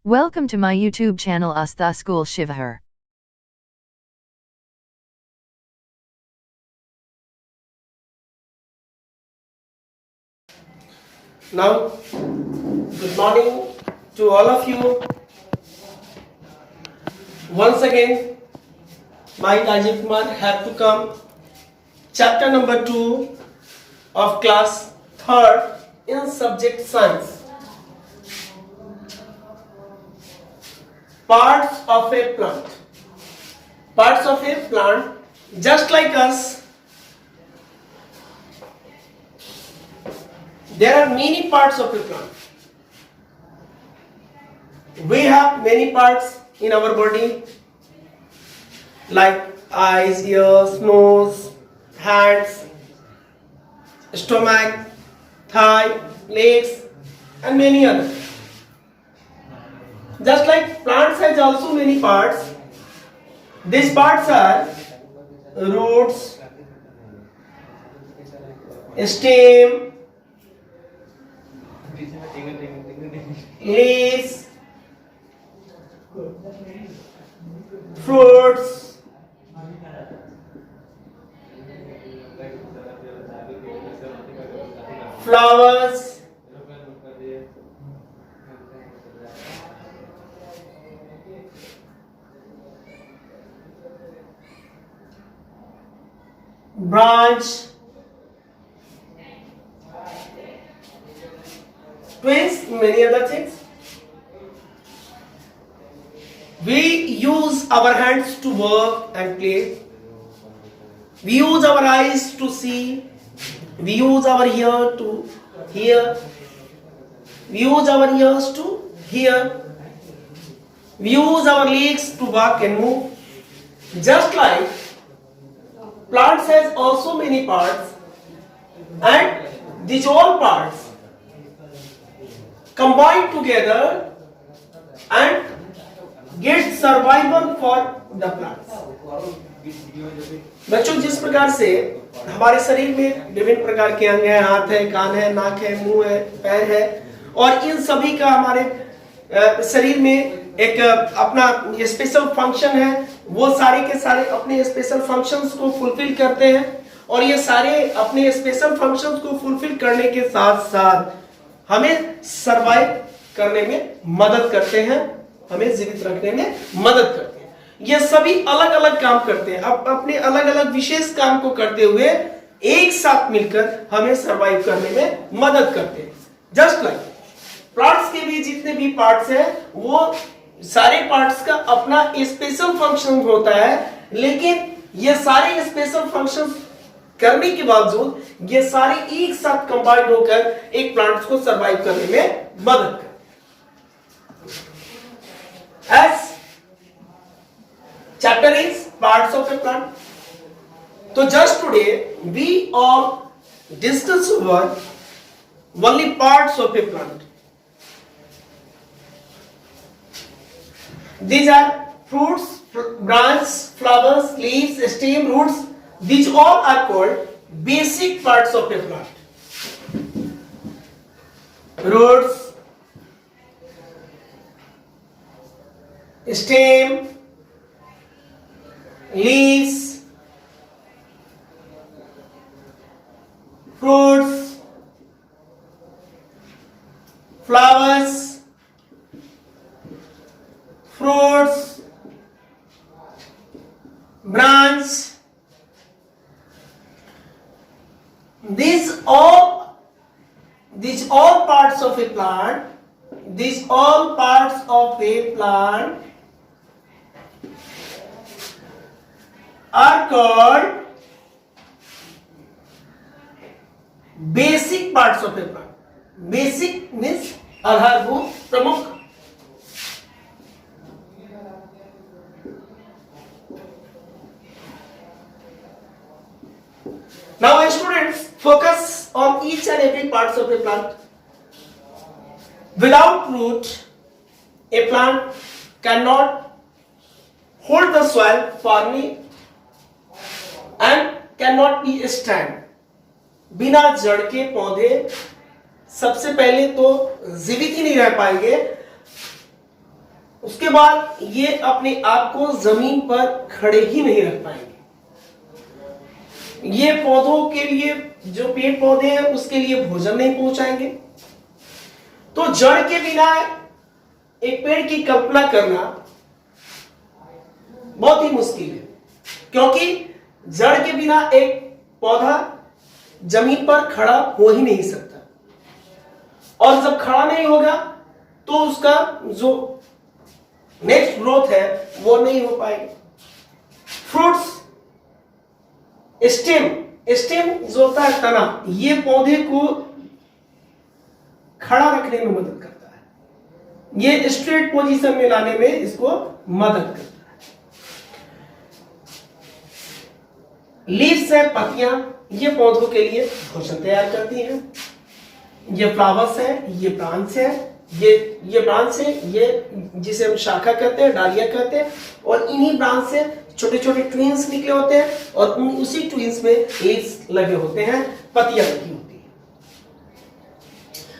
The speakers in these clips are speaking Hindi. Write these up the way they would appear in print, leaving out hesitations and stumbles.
Welcome to my YouTube channel Astha School Shivahar. Now, good morning to all of you. Once again, my Rajiv Kumar have to come. Chapter number 2 of class 3rd in subject science. Parts of a plant. Parts of a plant, just like us, there are many parts of a plant. We have many parts in our body, like eyes, ears, nose, hands, stomach, thigh, legs, and many others. Just like plants has also many parts. These parts are roots, stem, leaves, fruits, flowers, branch, twigs, many other things. We use our hands to work and play. We use our eyes to see. We use our ear to hear. We use our ears to hear. We use our legs to walk and move. Just like plants has also many parts, and these all parts combine together and get survival for the plants. बच्चों, जिस प्रकार से हमारे शरीर में विभिन्न प्रकार के अंग हैं, हाथ है, कान है, नाक है, मुंह है, पैर है, और इन सभी का हमारे शरीर में एक अपना स्पेशल फंक्शन है. वो सारे के सारे अपने स्पेशल फंक्शंस को फुलफिल करते हैं, और ये सारे अपने स्पेशल फंक्शंस को फुलफिल करने के साथ साथ हमें सरवाइव करने में मदद करते हैं, हमें जीवित रखने में मदद करते हैं. ये सभी अलग अलग काम करते हैं, अब अपने अलग अलग विशेष काम को करते हुए एक साथ मिलकर हमें सरवाइव करने में मदद करते हैं. जस्ट लाइक प्लांट्स के भी जितने भी पार्ट्स हैं, वो सारे पार्ट्स का अपना स्पेशल फंक्शन होता है, लेकिन ये सारे स्पेशल फंक्शंस करने के बावजूद ये सारे एक साथ कंबाइंड होकर एक प्लांट्स को सरवाइव करने में मदद करते हैं. As chapter is parts of a plant. So just today we all discuss about only parts of a plant. These are fruits, branches, flowers, leaves, stem, roots. These all are called basic parts of a plant. Roots, stem, leaves, fruits, flowers, fruits, branch. These all parts of a plant. These all parts of a plant are called basic parts of a plant. Basic means आधारभूत, प्रमुख. Now students, focus on each and every parts of a plant. Without root, a plant cannot hold the soil firmly and cannot be stand. बिना जड़ के पौधे सबसे पहले तो जीवित ही नहीं रह पाएंगे, उसके बाद ये अपने आप को जमीन पर खड़े ही नहीं रख पाएंगे। ये पौधों के लिए, जो पेड़ पौधे हैं उसके लिए भोजन नहीं पहुंचाएंगे। तो जड़ के बिना एक पेड़ की कल्पना करना बहुत ही मुश्किल है, क्योंकि जड़ के बिना एक पौधा जमीन पर खड़ा हो ही नहीं सकता, और जब खड़ा नहीं होगा तो उसका जो नेक्स्ट ग्रोथ है वो नहीं हो पाएगी। फ्रूट्स, स्टेम जो होता है तना, ये पौधे को खड़ा रखने में मदद करता है, ये स्ट्रेट पोजीशन में लाने में इसको मदद करता है। लीव्स है, पत्तियां, ये पौधों के लिए भोजन तैयार करती हैं। ये फ्लावर्स है, ये ब्रांच है, ये ब्रांच है, ये जिसे हम शाखा कहते हैं, डालियां कहते हैं, और इन्हीं ब्रांच से छोटे छोटे ट्विंस निकले होते हैं, और उसी ट्विंस में लीव्स लगे होते हैं, पत्तियां लगी होती हैं।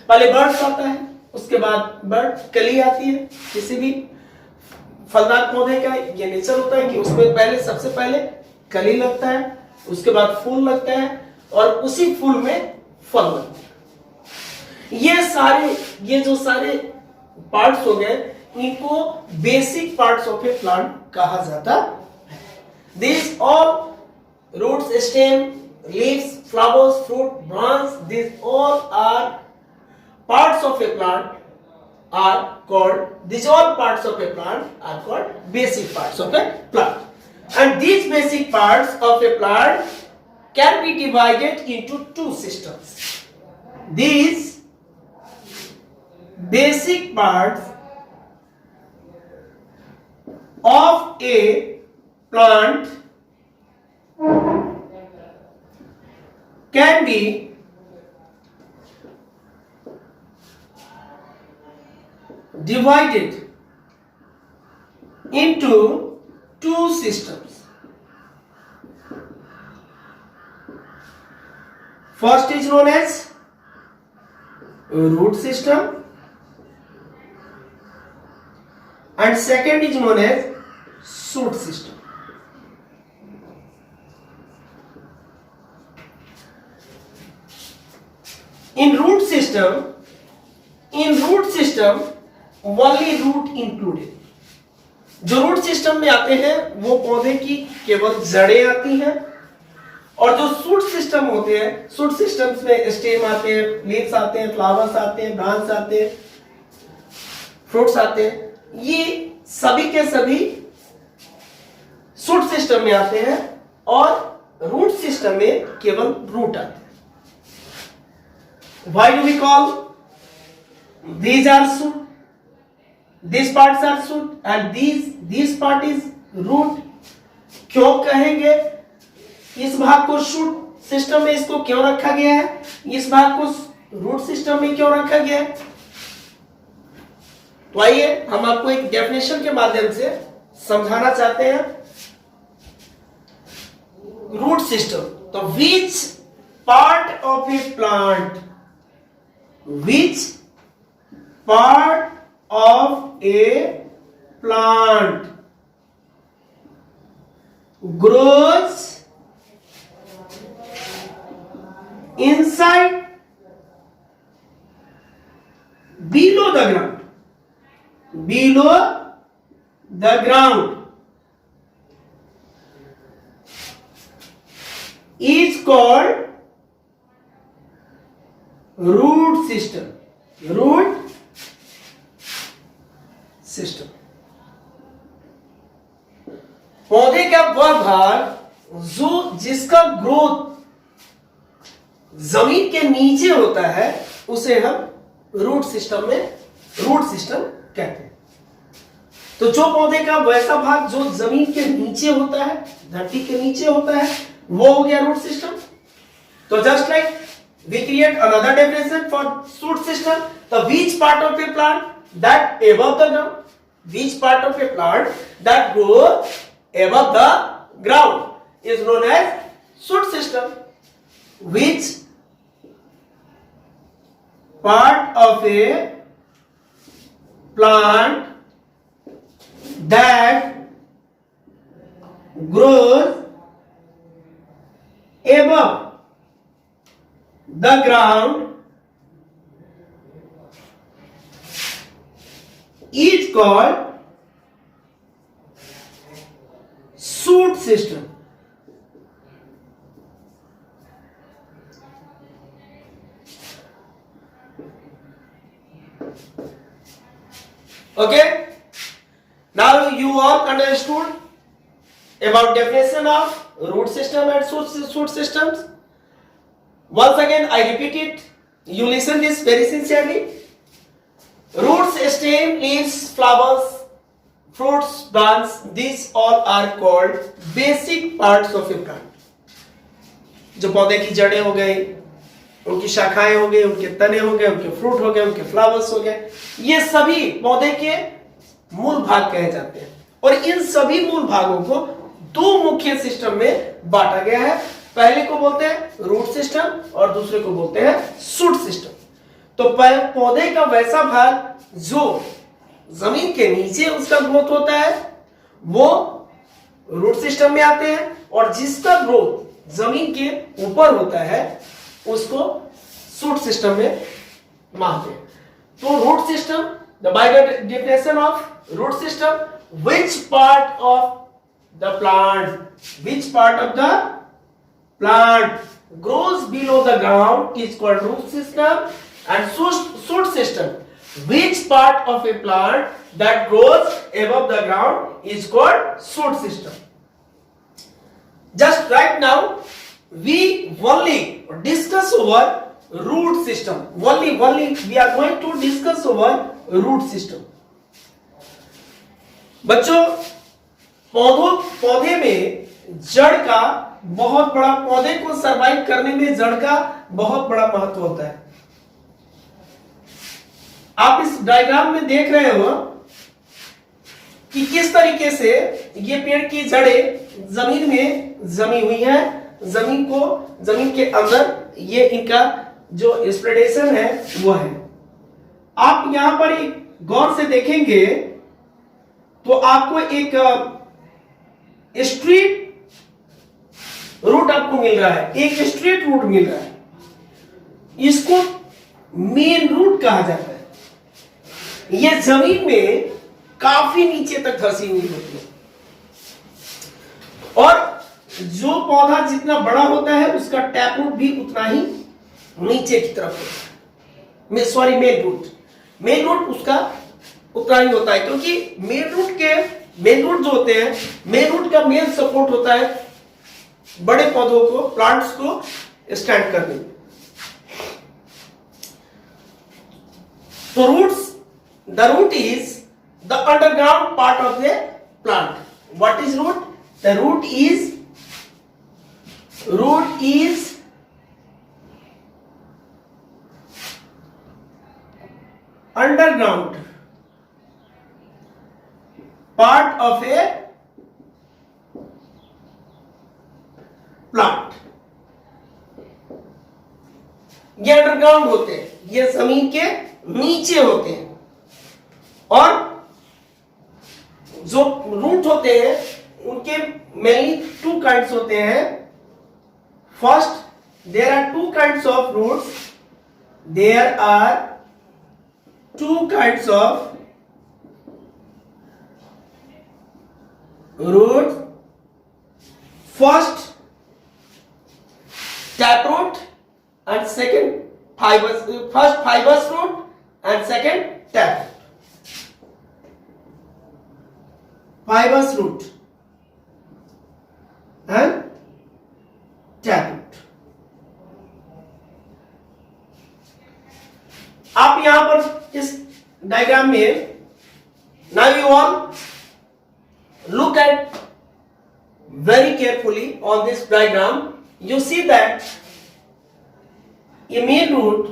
पहले बर्ड्स आता है, उसके बाद बर्ड कली आती है। किसी भी फलदार पौधे का ये नेचर होता है कि उसमें पहले, सबसे पहले कली लगता है, उसके बाद फूल लगता है, और उसी फूल में फल लगता है। ये जो सारे पार्ट्स हो गए, इनको basic parts of A plant कहा जाता है। These all roots, stem, leaves, flowers, fruit, branch, these all are parts of a plant are called, these all parts of a plant are called basic parts of a plant. And these basic parts of a plant can be divided into two systems. These basic parts of a plant can be divided into two systems. First is known as root system, and second is known as shoot system. In root system, only root included. जो रूट सिस्टम में आते हैं वो पौधे की केवल जड़ें आती हैं, और जो शूट सिस्टम होते हैं, शूट सिस्टम्स में स्टेम आते हैं, लीव्स आते हैं, फ्लावर्स आते हैं, ब्रांच आते हैं, फ्रूट्स आते हैं, ये सभी के सभी शूट सिस्टम में आते हैं, और रूट सिस्टम में केवल रूट आते हैं। Why do we call these are shoot, these parts are shoot, and these part is root? क्यों कहेंगे इस भाग को शूट सिस्टम में, इसको क्यों रखा गया है, इस भाग को रूट सिस्टम में क्यों रखा गया है? तो आइए हम आपको एक डेफिनेशन के माध्यम से समझाना चाहते हैं। रूट सिस्टम, तो which part of a plant, which part of a plant grows inside, below the ground, below the ground, is called root system. Root system. पौधे का वह भाग जो जिसका ग्रोथ जमीन के नीचे होता है उसे हम रूट सिस्टम कहते हैं। तो जो पौधे का वैसा भाग जो जमीन के नीचे होता है, धरती के नीचे होता है, वो हो गया रूट सिस्टम। तो just like we create another definition for shoot system, the which part of a plant that above the ground, which part of a plant that grows above the ground is known as shoot system. Which part of a plant that grows above the ground is called shoot system. Okay, now you all understood about definition of root system and shoot systems. Once again I repeat it, you listen this very sincerely. Roots, stem, leaves, flowers, fruits, branches, these all are called basic parts of a plant. जो पौधे की जड़ें हो गई, उनकी शाखाएं हो गई, उनके तने हो गए, उनके फ्रूट हो गए, उनके फ्लावर्स हो गए, ये सभी पौधे के मूल भाग कहे जाते हैं। और इन सभी मूल भागों को दो मुख्य सिस्टम में बांटा गया है। पहले को बोलते हैं रूट सिस्टम और दूसरे को बोलते हैं शूट सिस्टम। तो पौधे का वैसा भाग जो जमीन के नीचे उसका ग्रोथ होता है वो रूट सिस्टम में आते हैं, और जिसका ग्रोथ जमीन के ऊपर होता है उसको शूट सिस्टम में मानते हैं। तो root system, the by the definition of root system, which part of the plant grows below the ground is called root system, and shoot system, which part of a plant that grows above the ground is called shoot system. Just right now we only discuss over root system. Only we are going to discuss over root system. बच्चों, पौधे में जड़ का बहुत बड़ा, पौधे को सरवाइव करने में जड़ का बहुत बड़ा महत्व होता है। आप इस डायग्राम में देख रहे हो कि किस तरीके से ये पेड़ की जड़ें जमीन में जमी हुई है, जमीन के अंदर ये इनका जो स्प्रेडेशन है वो है। आप यहां पर एक गौर से देखेंगे तो आपको एक स्ट्रीट रूट आपको मिल रहा है, एक स्ट्रेट रूट मिल रहा है, इसको मेन रूट कहा जाता है। यह जमीन में काफी नीचे तक धंसी हुई होती है, और जो पौधा जितना बड़ा होता है उसका टैप रूट भी उतना ही नीचे की तरफ होता है। सॉरी, मेन रूट उसका उतना ही होता है, क्योंकि मेन रूट जो होते हैं, मेन रूट का मेन सपोर्ट होता है बड़े पौधों को, प्लांट्स को स्टैंड करने में। तो the root is the underground part of the plant. What is root? The root is underground part of a plant. ये अंडरग्राउंड होते हैं, ये जमीन के नीचे होते हैं, और जो रूट होते हैं उनके मेनली टू काइंड्स होते हैं। First, there are two kinds of roots, there are two kinds of root. First taproot and second fibrous, first fibrous root and second taproot. Fibrous root and taproot. आप यहां पर इस डायग्राम में, now you all look at very carefully on this diagram. You see that a main root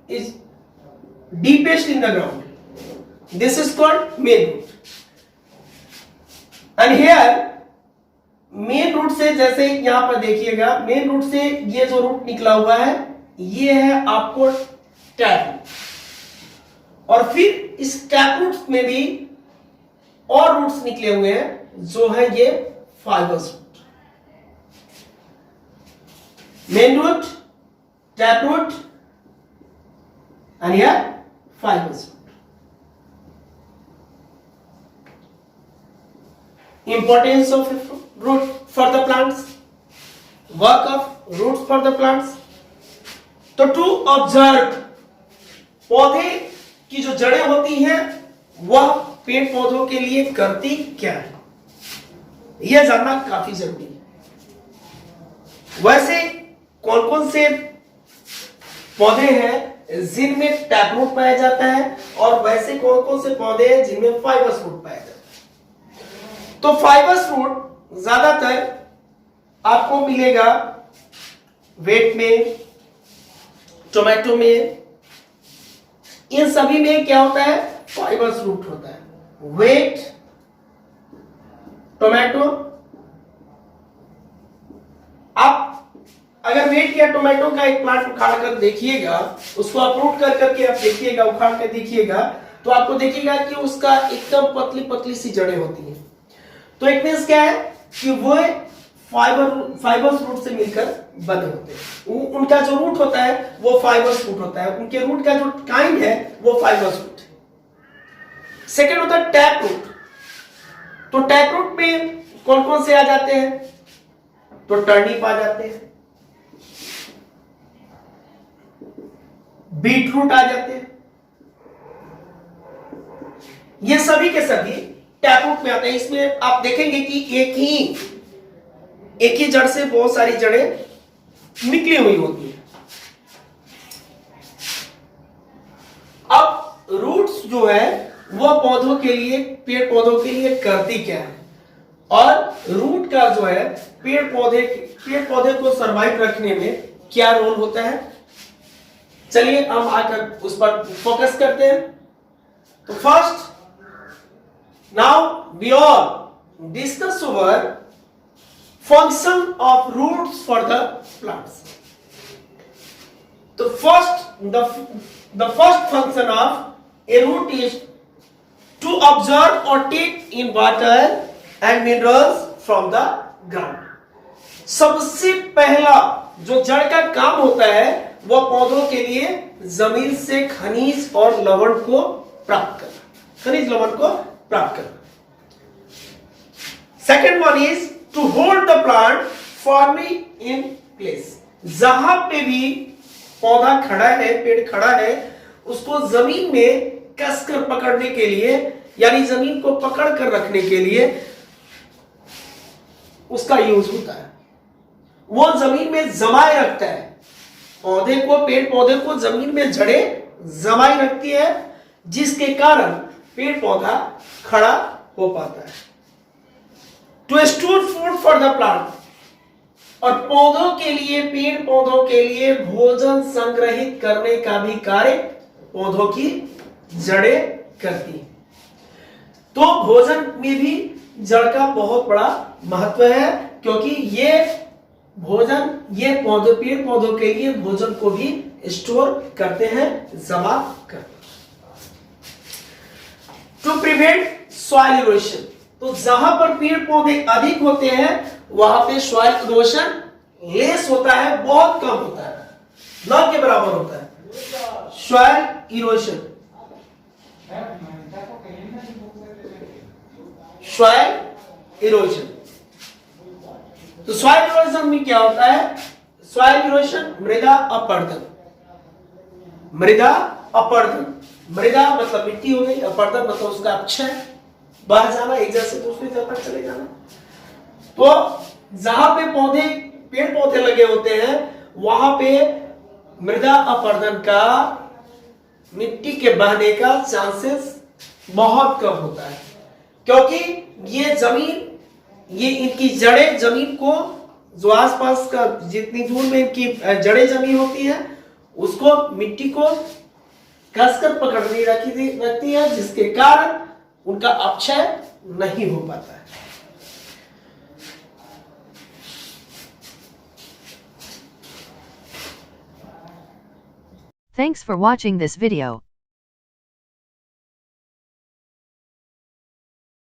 is deepest in the ground. This is called main root. And here main root से, जैसे यहां पर देखिएगा, main root से ये जो रूट निकला हुआ है ये है आपको टैप रूट, और फिर इस टैप रूट्स में भी और रूट्स निकले हुए हैं जो है ये fibres root, main root, tap root and here fibres root. Importance of root for the plants, work of roots for the plants. तो to observe, पौधे की जो जड़ें होती हैं वह पेड़ पौधों के लिए करती क्या है, यह जानना काफी जरूरी है. वैसे कौन कौन से पौधे हैं जिनमें टैप रूट पाया जाता है और वैसे कौन कौन से पौधे हैं जिनमें फाइबर्स रूट पाया जाता है. तो फाइबर्स रूट ज्यादातर आपको मिलेगा वेट में, टोमेटो में, इन सभी में क्या होता है, फाइबर्स रूट होता है. Wait, tomato. आप अगर वेट या टोमेटो का एक प्लांट उखाड़ कर देखिएगा, उसको अपरूट कर करके आप देखिएगा, उखाड़ कर देखिएगा, तो आपको देखिएगा कि उसका एकदम पतली पतली सी जड़ें होती हैं. तो एक मीन्स क्या है कि वो फाइबर्स रूट से मिलकर बने होते हैं. उनका जो रूट होता है वो फाइबर्स रूट होता है, उनके रूट का जो काइंड है वो फाइबर्स रूट है. सेकेंड होता है टैप रूट. तो टैप रूट में कौन कौन से आ जाते हैं, तो टर्निप आ जाते हैं, बीट रूट आ जाते हैं. ये सभी के सभी टैप रूट में आते हैं. इसमें आप देखेंगे कि एक ही जड़ से बहुत सारी जड़ें निकली हुई होती हैं. अब रूट्स जो है वह पौधों के लिए, पेड़ पौधों के लिए करती क्या है, और रूट का जो है पेड़ पौधे को सरवाइव रखने में क्या रोल होता है. चलिए हम आकर उस पर फोकस करते हैं. तो first, now we all discuss over function of roots for the plants. The first function of a root is to absorb or take in water and minerals from the ground. सबसे पहला जो जड़ का काम होता है वह पौधों के लिए जमीन से खनिज और लवण को प्राप्त करना, खनिज लवण को प्राप्त करना. Second one is to hold the plant firmly in place. जहां पे भी पौधा खड़ा है, पेड़ खड़ा है, उसको जमीन में कसकर पकड़ने के लिए, यानी जमीन को पकड़ कर रखने के लिए उसका यूज होता है. वो जमीन में जमाए रखता है पौधे को, पेड़ पौधे को जमीन में जड़ें जमाए रखती है, जिसके कारण पेड़ पौधा खड़ा हो पाता है. To store food for the plant, और पौधों के लिए, पेड़ पौधों के लिए भोजन संग्रहित करने का भी कार्य पौधों की जड़ें करती हैं. तो भोजन में भी जड़ का बहुत बड़ा महत्व है, क्योंकि ये भोजन, ये पौधे, पेड़ पौधों के लिए भोजन को भी स्टोर करते हैं, जमा करते हैं. टू प्रिवेंट सॉइल इरोशन, तो जहां पर पेड़ पौधे अधिक होते हैं वहां पे सॉइल इरोशन लेस होता है, बहुत कम होता है, न के बराबर होता है. Soil erosion, soil erosion. तो सॉइल इरोशन में क्या होता है, सॉइल इरोशन मृदा अपरदन. मृदा अपरदन, मृदा मतलब मिट्टी हो गई, अपरदन मतलब उसका अपक्षय, बाहर जाना, एक जगह से दूसरी जगह तक चले जाना. तो जहां पे पौधे, पेड़ पौधे लगे होते हैं वहां पे मृदा अपरदन का, मिट्टी के बहने का चांसेस बहुत कम होता है, क्योंकि ये जमीन, ये इनकी जड़ें जमीन को, जो आसपास का जितनी दूर में इनकी जड़ें जमी होती है उसको, मिट्टी को कसकर पकड़नी रखती है, जिसके कारण उनका अपक्षय नहीं हो पाता है. Thanks for watching this video.